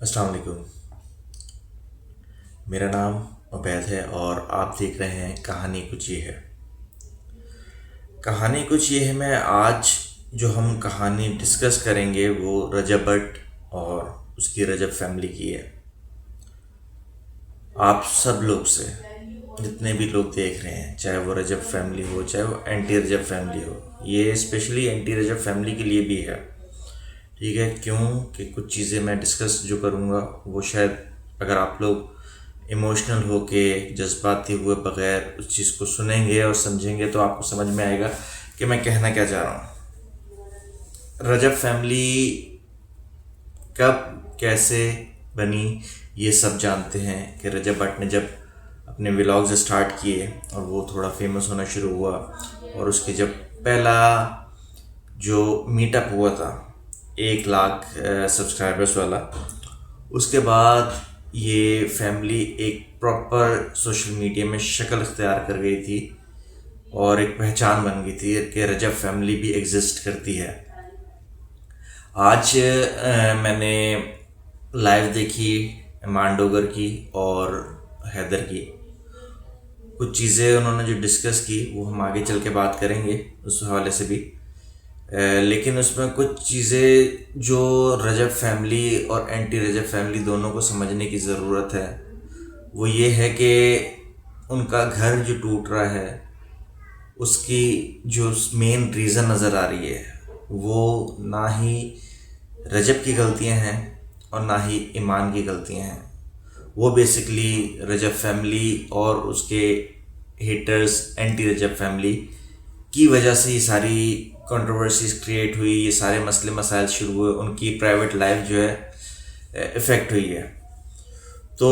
अस्सलाम वालेकुम। मेरा नाम उबैद है और आप देख रहे हैं कहानी कुछ ये है। कहानी कुछ ये है में आज जो हम कहानी डिस्कस करेंगे वो रजब भट्ट और उसकी रजब फैमिली की है। आप सब लोग से जितने भी लोग देख रहे हैं, चाहे वो रजब फैमिली हो चाहे वो एंटी रजब फैमिली हो, ये स्पेशली एंटी रजब फैमिली के लिए भी है। ठीक है, क्यों कि कुछ चीज़ें मैं डिस्कस जो करूँगा वो शायद अगर आप लोग इमोशनल होके जज्बाती हुए बगैर उस चीज़ को सुनेंगे और समझेंगे तो आपको समझ में आएगा कि मैं कहना क्या चाह रहा हूँ। रजब फैमिली कब कैसे बनी ये सब जानते हैं कि रजब भट्ट ने जब अपने व्लॉग्स स्टार्ट किए और वो थोड़ा फेमस होना शुरू हुआ और उसके जब पहला जो मीटअप हुआ था 1 लाख सब्सक्राइबर्स वाला, उसके बाद ये फैमिली एक प्रॉपर सोशल मीडिया में शक्ल इख्तियार कर गई थी और एक पहचान बन गई थी कि रजब फैमिली भी एग्जिस्ट करती है। आज मैंने लाइव देखी ईमान डोगर की और हैदर की। कुछ चीज़ें उन्होंने जो डिस्कस की वो हम आगे चल के बात करेंगे उस हवाले से भी। लेकिन उसमें कुछ चीज़ें जो रजब फैमिली और एंटी रजब फैमिली दोनों को समझने की ज़रूरत है वो ये है कि उनका घर जो टूट रहा है उसकी जो मेन रीज़न नज़र आ रही है वो ना ही रजब की गलतियां हैं और ना ही ईमान की गलतियां हैं। वो बेसिकली रजब फैमिली और उसके हेटर्स एंटी रजब फैमिली की वजह से ये सारी कंट्रोवर्सीज क्रिएट हुई, ये सारे मसले मसाइल शुरू हुए, उनकी प्राइवेट लाइफ जो है इफ़ेक्ट हुई है। तो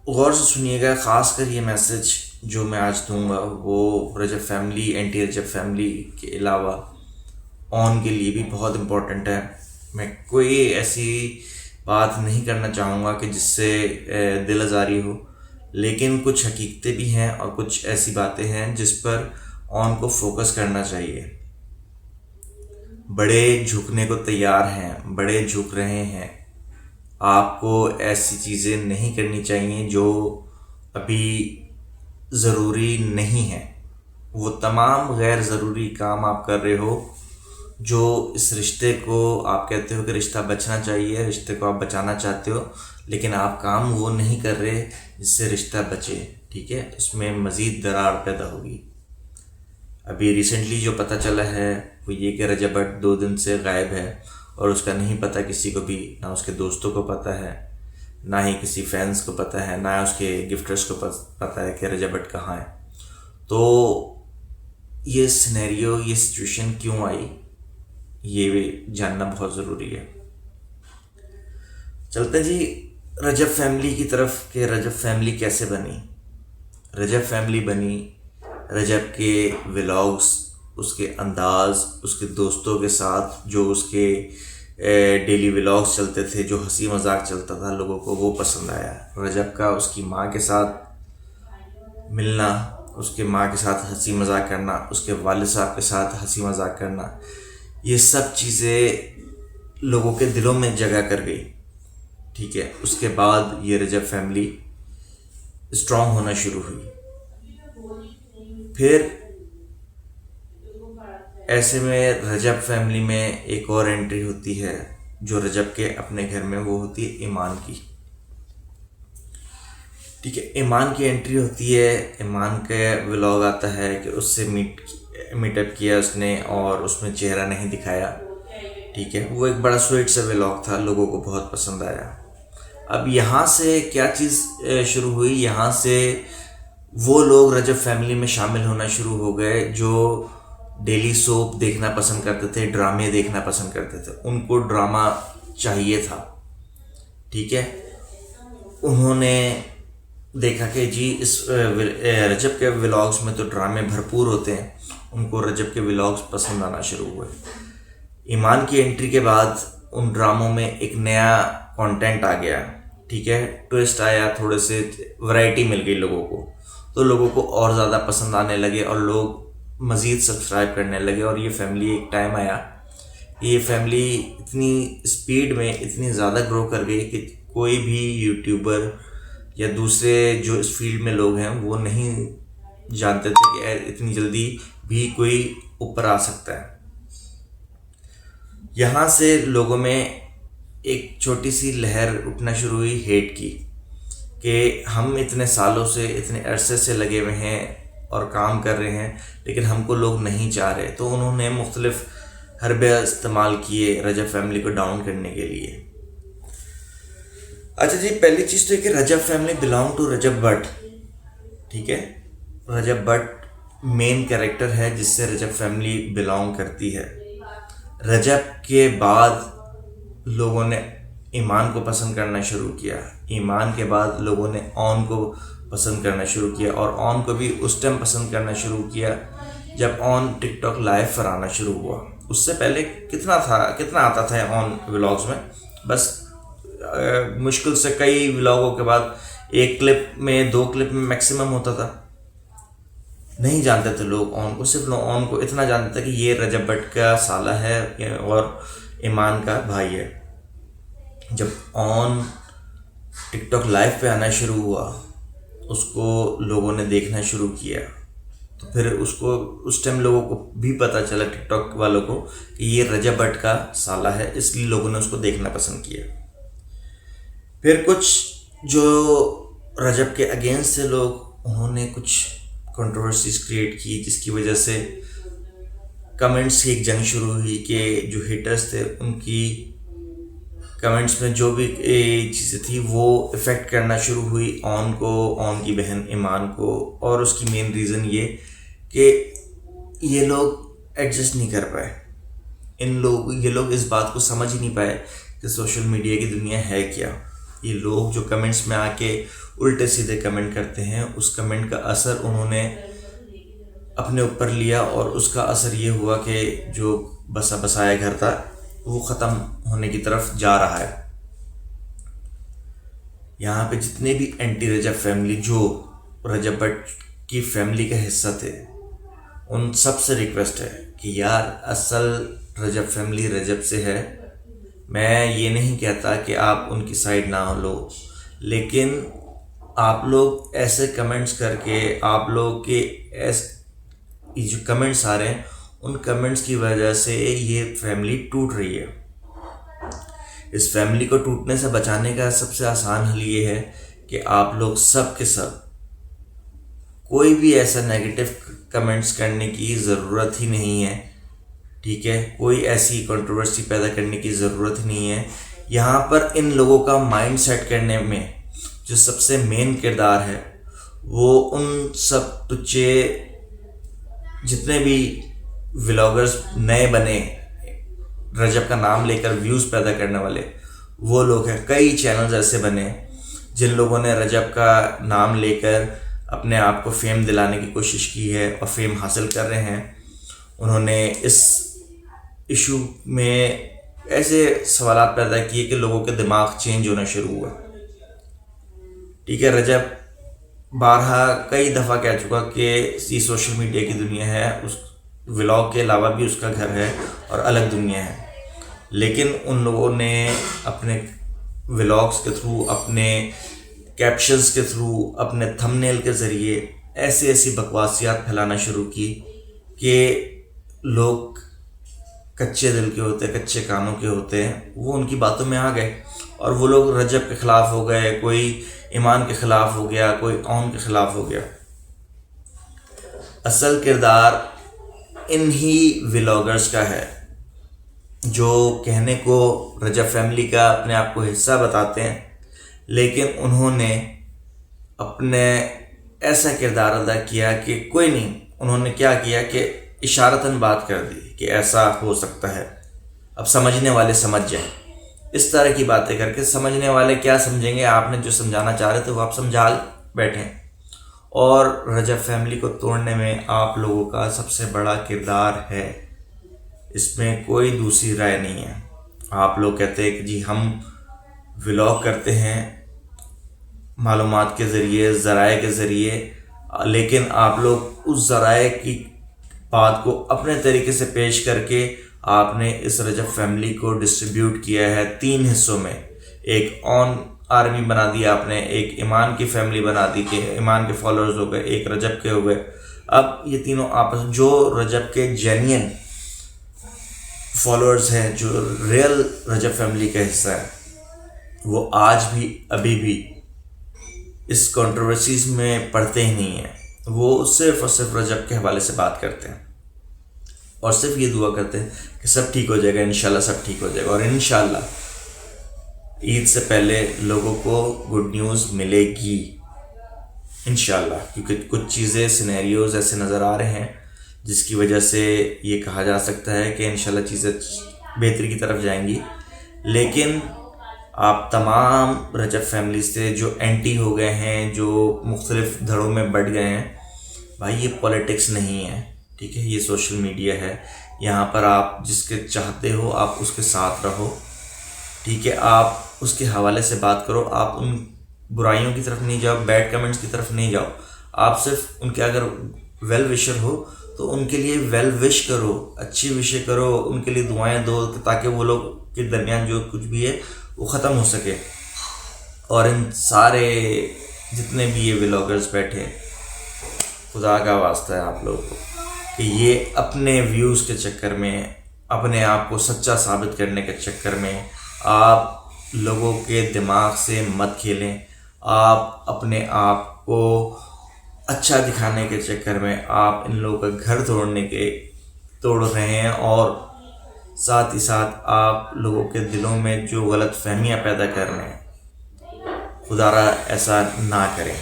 गौर से सुनिएगा, ख़ास कर ये मैसेज जो मैं आज दूंगा वो रजब फैमिली एंटी रजब फैमिली के अलावा ऑन के लिए भी बहुत इम्पोर्टेंट है। मैं कोई ऐसी बात नहीं करना चाहूँगा कि जिससे दिल आज़ारी हो, लेकिन कुछ हकीकतें भी हैं और कुछ ऐसी बातें हैं जिस पर ऑन को फोकस करना चाहिए। बड़े झुकने को तैयार हैं, बड़े झुक रहे हैं। आपको ऐसी चीज़ें नहीं करनी चाहिए जो अभी ज़रूरी नहीं है। वो तमाम गैर ज़रूरी काम आप कर रहे हो जो इस रिश्ते को आप कहते हो कि रिश्ता बचना चाहिए, रिश्ते को आप बचाना चाहते हो, लेकिन आप काम वो नहीं कर रहे जिससे रिश्ता बचे। ठीक है, इसमें मज़ीद दरार पैदा होगी। अभी रिसेंटली जो पता चला है वो ये कि रजब भट्ट 2 दिन से गायब है और उसका नहीं पता किसी को भी, ना उसके दोस्तों को पता है, ना ही किसी फैंस को पता है, ना उसके गिफ्टर्स को पता है कि रजब भट्ट कहाँ है। तो ये सिनेरियो, ये सिचुएशन क्यों आई ये भी जानना बहुत ज़रूरी है। चलते जी रजब फैमिली की तरफ कि रजब फैमिली कैसे बनी। रजब फैमिली बनी रजब के व्लॉग्स, उसके अंदाज, उसके दोस्तों के साथ जो उसके डेली व्लॉग्स चलते थे, जो हंसी मजाक चलता था, लोगों को वो पसंद आया। रजब का उसकी माँ के साथ मिलना, उसके माँ के साथ हंसी मजाक करना, उसके वालिद साहब के साथ हंसी मजाक करना, ये सब चीज़ें लोगों के दिलों में जगह कर गई। ठीक है, उसके बाद ये रजब फैमिली स्ट्रॉन्ग होना शुरू हुई। फिर ऐसे में रजब फैमिली में एक और एंट्री होती है जो रजब के अपने घर में, वो होती है ईमान की। ठीक है, ईमान की एंट्री होती है। ईमान का व्लॉग आता है कि उससे मीटअप किया उसने और उसमें चेहरा नहीं दिखाया। ठीक है, वो एक बड़ा स्वीट सा व्लॉग था, लोगों को बहुत पसंद आया। अब यहाँ से क्या चीज़ शुरू हुई, यहाँ से वो लोग रजब फैमिली में शामिल होना शुरू हो गए जो डेली सोप देखना पसंद करते थे, ड्रामे देखना पसंद करते थे। उनको ड्रामा चाहिए था। ठीक है, उन्होंने देखा कि जी इस रजब के व्लॉग्स में तो ड्रामे भरपूर होते हैं, उनको रजब के व्लॉग्स पसंद आना शुरू हुए। ईमान की एंट्री के बाद उन ड्रामों में एक नया कंटेंट आ गया। ठीक है, ट्विस्ट आया, थोड़े से वैरायटी मिल गई लोगों को, तो लोगों को और ज़्यादा पसंद आने लगे और लोग मज़ीद सब्सक्राइब करने लगे। और ये फैमिली एक टाइम आया ये फैमिली इतनी स्पीड में इतनी ज़्यादा ग्रो कर गई कि कोई भी यूट्यूबर या दूसरे जो इस फील्ड में लोग हैं वो नहीं जानते थे कि इतनी जल्दी भी कोई ऊपर आ सकता है। यहाँ से लोगों में एक छोटी सी लहर उठना शुरू हुई हेट की, कि हम इतने सालों से इतने अरसे से लगे हुए हैं और काम कर रहे हैं लेकिन हमको लोग नहीं चाह रहे। तो उन्होंने मुख्तलिफ हरबे इस्तेमाल किए रजब फैमिली को डाउन करने के लिए। अच्छा जी, पहली चीज़ तो है कि रजब फैमिली बिलोंग टू रजब भट्ट, ठीक है। रजब भट्ट मेन कैरेक्टर है जिससे रजब फैमिली बिलोंग करती है। रजब के बाद लोगों ने ईमान को पसंद करना शुरू किया, ईमान के बाद लोगों ने ऑन को पसंद करना शुरू किया, और ऑन को भी उस टाइम पसंद करना शुरू किया जब ऑन टिकटॉक लाइव पर आना शुरू हुआ। उससे पहले कितना आता था ऑन व्लॉग्स में, बस मुश्किल से कई व्लॉगों के बाद एक क्लिप में 2 क्लिप में मैक्सिमम होता था। नहीं जानते थे लोग ऑन को, सिर्फ ऑन को इतना जानते थे कि ये रजब भट्ट का साला है और ईमान का भाई है। जब ऑन टिकटॉक लाइव पे आना शुरू हुआ, उसको लोगों ने देखना शुरू किया, तो फिर उसको उस टाइम लोगों को भी पता चला, टिकटॉक वालों को, कि ये रजब भट्ट का साला है, इसलिए लोगों ने उसको देखना पसंद किया। फिर कुछ जो रजब के अगेंस्ट थे लोग, उन्होंने कुछ कंट्रोवर्सीज क्रिएट की, जिसकी वजह से कमेंट्स की एक जंग शुरू हुई कि जो हेटर्स थे उनकी कमेंट्स में जो भी चीज़ें थी वो इफ़ेक्ट करना शुरू हुई ऑन को, ऑन की बहन ईमान को। और उसकी मेन रीज़न ये कि ये लोग एडजस्ट नहीं कर पाए, ये लोग इस बात को समझ ही नहीं पाए कि सोशल मीडिया की दुनिया है क्या। ये लोग जो कमेंट्स में आके उल्टे सीधे कमेंट करते हैं, उस कमेंट का असर उन्होंने अपने ऊपर लिया, और उसका असर ये हुआ कि जो बसा बसाया घर था वो ख़त्म होने की तरफ जा रहा है। यहाँ पे जितने भी एंटी रजब फैमिली जो रजब भट्ट की फैमिली का हिस्सा थे, उन सब से रिक्वेस्ट है कि यार असल रजब फैमिली रजब से है। मैं ये नहीं कहता कि आप उनकी साइड ना लो, लेकिन आप लोग ऐसे कमेंट्स करके, आप लोग के ये जो कमेंट्स आ रहे हैं, उन कमेंट्स की वजह से ये फैमिली टूट रही है। इस फैमिली को टूटने से बचाने का सबसे आसान हल ये है कि आप लोग सब के सब कोई भी ऐसा नेगेटिव कमेंट्स करने की ज़रूरत ही नहीं है, ठीक है। कोई ऐसी कंट्रोवर्सी पैदा करने की ज़रूरत ही नहीं है। यहाँ पर इन लोगों का माइंड सेट करने में जो सबसे मेन किरदार है वो उन सब तुच्छे जितने भी व्लॉगर्स नए बने रजब का नाम लेकर व्यूज़ पैदा करने वाले, वो लोग हैं। कई चैनल्स ऐसे बने जिन लोगों ने रजब का नाम लेकर अपने आप को फेम दिलाने की कोशिश की है और फेम हासिल कर रहे हैं। उन्होंने इस इशू में ऐसे सवालात पैदा किए कि लोगों के दिमाग चेंज होना शुरू हुआ, ठीक है। रजब बारहा कई दफ़ा कह चुका कि ये सोशल मीडिया की दुनिया है, उस व्लॉग के अलावा भी उसका घर है और अलग दुनिया है। लेकिन उन लोगों ने अपने व्लॉग्स के थ्रू, अपने कैप्शंस के थ्रू, अपने थंबनेल के ज़रिए ऐसी बकवासियात फैलाना शुरू की कि लोग कच्चे दिल के होते, कच्चे कानों के होते हैं, वो उनकी बातों में आ गए और वो लोग रजब के ख़िलाफ़ हो गए, कोई ईमान के ख़िलाफ़ हो गया, कोई ऑन के ख़िलाफ़ हो गया। असल किरदार इन ही व्लॉगर्स का है जो कहने को रजब फैमिली का अपने आप को हिस्सा बताते हैं, लेकिन उन्होंने अपने ऐसा किरदार अदा किया कि कोई नहीं। उन्होंने क्या किया कि इशारतन बात कर दी कि ऐसा हो सकता है, अब समझने वाले समझ जाएं। इस तरह की बातें करके समझने वाले क्या समझेंगे, आपने जो समझाना चाह रहे थे वो आप समझा बैठे। और रजब फैमिली को तोड़ने में आप लोगों का सबसे बड़ा किरदार है, इसमें कोई दूसरी राय नहीं है। आप लोग कहते हैं कि जी हम व्लॉग करते हैं मालूमात के ज़रिए, ज़राए के ज़रिए, लेकिन आप लोग उस ज़राए की बात को अपने तरीके से पेश करके आपने इस रजब फैमिली को डिस्ट्रीब्यूट किया है 3 हिस्सों में। एक ऑन आर्मी बना दिया आपने, एक ईमान की फैमिली बना दी कि ईमान के फॉलोअर्स हो गए, एक रजब के हो गए। अब ये तीनों आपस जो रजब के जेन्युइन फॉलोअर्स हैं, जो रियल रजब फैमिली का हिस्सा है, वो आज भी अभी भी इस कंट्रोवर्सीज में पढ़ते ही नहीं हैं। वो सिर्फ और सिर्फ रजब के हवाले से बात करते हैं और सिर्फ ये दुआ करते हैं कि सब ठीक हो जाएगा, इंशाल्लाह सब ठीक हो जाएगा। और इंशाल्लाह ईद से पहले लोगों को गुड न्यूज़ मिलेगी इंशाल्लाह, क्योंकि कुछ चीज़ें सिनेरियोज ऐसे नज़र आ रहे हैं जिसकी वजह से ये कहा जा सकता है कि इंशाल्लाह चीज़ें बेहतरी की तरफ जाएंगी। लेकिन आप तमाम रजब फैमिली से जो एंटी हो गए हैं, जो मुख्तलिफ धड़ों में बढ़ गए हैं, भाई ये पॉलिटिक्स नहीं है, ठीक है, ये सोशल मीडिया है। यहाँ पर आप जिसके चाहते हो आप उसके साथ रहो, ठीक है, आप उसके हवाले से बात करो, आप उन बुराइयों की तरफ नहीं जाओ, बैड कमेंट्स की तरफ नहीं जाओ। आप सिर्फ उनके अगर वेल विशर हो तो उनके लिए वेल विश करो, अच्छी विशें करो, उनके लिए दुआएं दो ताकि वो लोग के दरमियान जो कुछ भी है वो ख़त्म हो सके। और इन सारे जितने भी ये व्लॉगर्स बैठे, खुदा का वास्ता है आप लोगों को कि ये अपने व्यूज़ के चक्कर में, अपने आप को सच्चा साबित करने के चक्कर में आप लोगों के दिमाग से मत खेलें। आप अपने आप को अच्छा दिखाने के चक्कर में आप इन लोगों का घर तोड़ रहे हैं और साथ ही साथ आप लोगों के दिलों में जो गलत फहमियाँ पैदा कर रहे हैं। खुदारा ऐसा ना करें।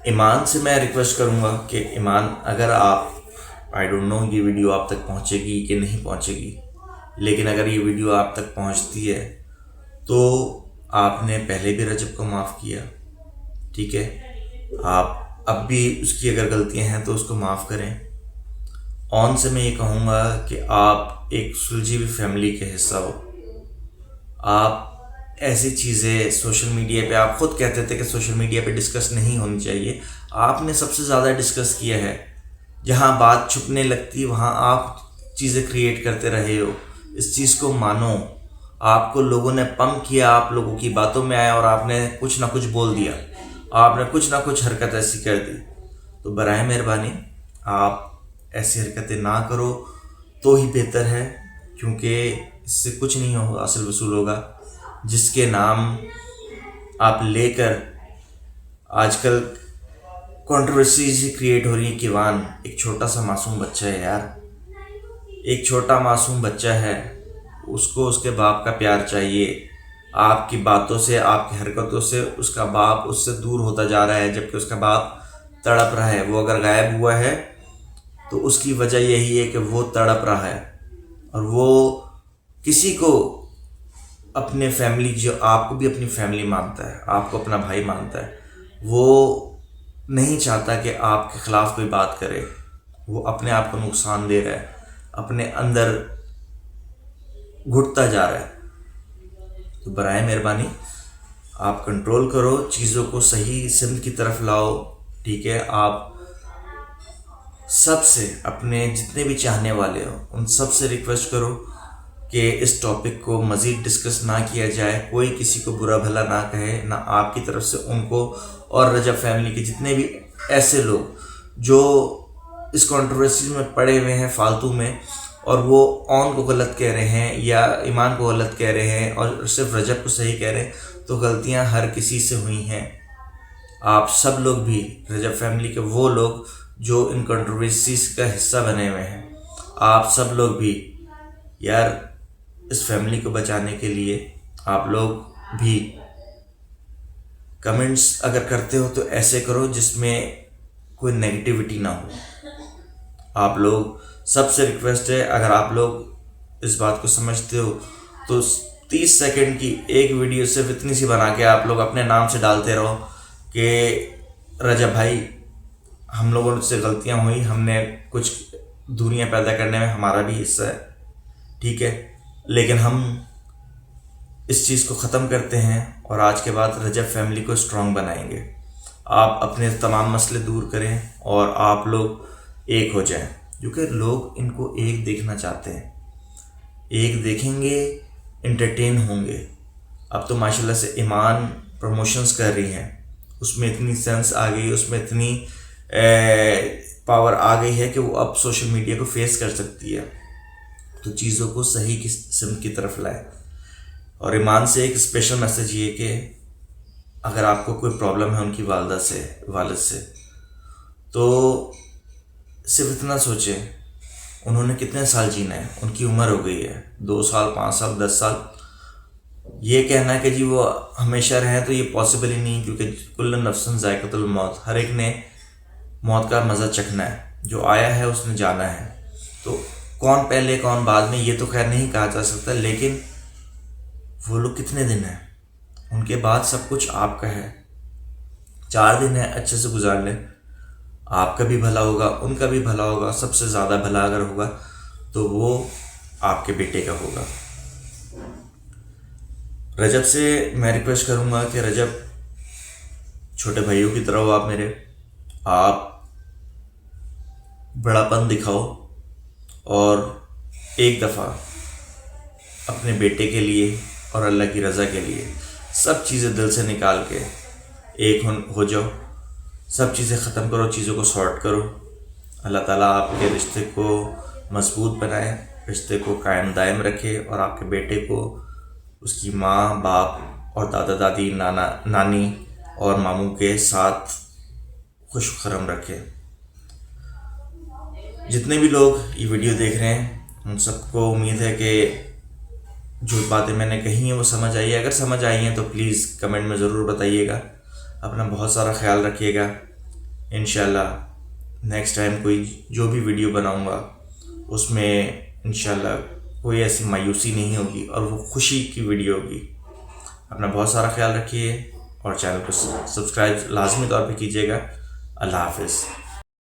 ईमान से मैं रिक्वेस्ट करूँगा कि ईमान, अगर आप, आई डोंट नो ये वीडियो आप तक पहुँचेगी कि नहीं पहुँचेगी, लेकिन अगर ये वीडियो आप तक पहुँचती है तो आपने पहले भी रजब को माफ़ किया, ठीक है, आप अब भी उसकी अगर गलतियां हैं तो उसको माफ़ करें। ऑन से मैं ये कहूँगा कि आप एक सुलझी हुई फैमिली के हिस्सा हो। आप ऐसी चीज़ें सोशल मीडिया पे, आप खुद कहते थे कि सोशल मीडिया पे डिस्कस नहीं होनी चाहिए, आपने सबसे ज़्यादा डिस्कस किया है। जहाँ बात छुपने लगती वहाँ आप चीज़ें क्रिएट करते रहे हो। इस चीज़ को मानो। आपको लोगों ने पंप किया, आप लोगों की बातों में आए और आपने कुछ ना कुछ बोल दिया, आपने कुछ ना कुछ हरकत ऐसी कर दी। तो बराए मेहरबानी आप ऐसी हरकतें ना करो तो ही बेहतर है, क्योंकि इससे कुछ नहीं होगा, हासिल वसूल होगा। जिसके नाम आप लेकर आजकल कंट्रोवर्सीज क्रिएट हो रही है। किवान एक छोटा सा मासूम बच्चा है यार, एक छोटा मासूम बच्चा है, उसको उसके बाप का प्यार चाहिए। आपकी बातों से, आपकी हरकतों से उसका बाप उससे दूर होता जा रहा है, जबकि उसका बाप तड़प रहा है। वो अगर गायब हुआ है तो उसकी वजह यही है कि वो तड़प रहा है और वो किसी को अपने फैमिली, जो आपको भी अपनी फैमिली मानता है, आपको अपना भाई मानता है, वो नहीं चाहता कि आपके ख़िलाफ़ कोई बात करे। वो अपने आप को नुकसान दे रहा है, अपने अंदर घुटता जा रहा है। तो बराए मेहरबानी आप कंट्रोल करो, चीज़ों को सही सिमत की तरफ लाओ, ठीक है। आप सबसे, अपने जितने भी चाहने वाले हो उन सब से रिक्वेस्ट करो कि इस टॉपिक को मज़ीद डिस्कस ना किया जाए। कोई किसी को बुरा भला ना कहे, ना आपकी तरफ से उनको, और रजब फैमिली के जितने भी ऐसे लोग जो इस कंट्रोवर्सी में पड़े हुए हैं फालतू में, और वो ऑन को गलत कह रहे हैं या ईमान को गलत कह रहे हैं और सिर्फ रजब को सही कह रहे हैं, तो गलतियां हर किसी से हुई हैं। आप सब लोग भी, रजब फैमिली के वो लोग जो इन कंट्रोवर्सीज का हिस्सा बने हुए हैं, आप सब लोग भी यार इस फैमिली को बचाने के लिए आप लोग भी कमेंट्स अगर करते हो तो ऐसे करो जिसमें कोई नेगेटिविटी ना हो। आप लोग सबसे रिक्वेस्ट है, अगर आप लोग इस बात को समझते हो तो 30 सेकंड की एक वीडियो सिर्फ इतनी सी बना के आप लोग अपने नाम से डालते रहो कि रजब भाई, हम लोगों से गलतियां हुई, हमने कुछ दूरियां पैदा करने में हमारा भी हिस्सा है, ठीक है, लेकिन हम इस चीज़ को ख़त्म करते हैं और आज के बाद रजब फैमिली को स्ट्रॉन्ग बनाएंगे। आप अपने तमाम मसले दूर करें और आप लोग एक हो जाएं। क्योंकि लोग इनको एक देखना चाहते हैं, एक देखेंगे एंटरटेन होंगे। अब तो माशाल्लाह से ईमान प्रमोशंस कर रही हैं, उसमें इतनी सेंस आ गई, उसमें इतनी पावर आ गई है कि वो अब सोशल मीडिया को फेस कर सकती है। तो चीज़ों को सही किस्म की तरफ लाए। और ईमान से एक स्पेशल मैसेज ये कि अगर आपको कोई प्रॉब्लम है उनकी वालिद से, तो सिर्फ इतना सोचें उन्होंने कितने साल जीना है, उनकी उम्र हो गई है 2 साल 5 साल 10 साल। ये कहना है कि जी वो हमेशा रहें तो ये पॉसिबल ही नहीं, क्योंकि कुल्लु नफ्सन ज़ायक़तुल मौत, हर एक ने मौत का मज़ा चखना है, जो आया है उसने जाना है। तो कौन पहले कौन बाद में ये तो खैर नहीं कहा जा सकता, लेकिन वो लोग कितने दिन हैं, उनके बाद सब कुछ आपका है। 4 दिन है, अच्छे से गुजार लें, आपका भी भला होगा, उनका भी भला होगा। सबसे ज़्यादा भला अगर होगा तो वो आपके बेटे का होगा। रजब से मैं रिक्वेस्ट करूँगा कि रजब छोटे भाइयों की तरह हो आप मेरे, आप बड़ापन दिखाओ और एक दफ़ा अपने बेटे के लिए और अल्लाह की रज़ा के लिए सब चीज़ें दिल से निकाल के एक हो जाओ, सब चीज़ें ख़त्म करो, चीज़ों को सॉर्ट करो। अल्लाह ताला आपके रिश्ते को मजबूत बनाए, रिश्ते को कायम दायम रखे और आपके बेटे को उसकी माँ बाप और दादा दादी नाना नानी और मामू के साथ खुश खरम रखे। जितने भी लोग ये वीडियो देख रहे हैं उन सबको उम्मीद है कि जो बातें मैंने कही हैं वो समझ आई है। अगर समझ आई हैं तो प्लीज़ कमेंट में ज़रूर बताइएगा। अपना बहुत सारा ख्याल रखिएगा। इंशाल्लाह नेक्स्ट टाइम कोई जो भी वीडियो बनाऊंगा उसमें इंशाल्लाह कोई ऐसी मायूसी नहीं होगी और वो खुशी की वीडियो होगी। अपना बहुत सारा ख्याल रखिए और चैनल को सब्सक्राइब लाजमी तौर पे कीजिएगा। अल्लाह हाफिज़।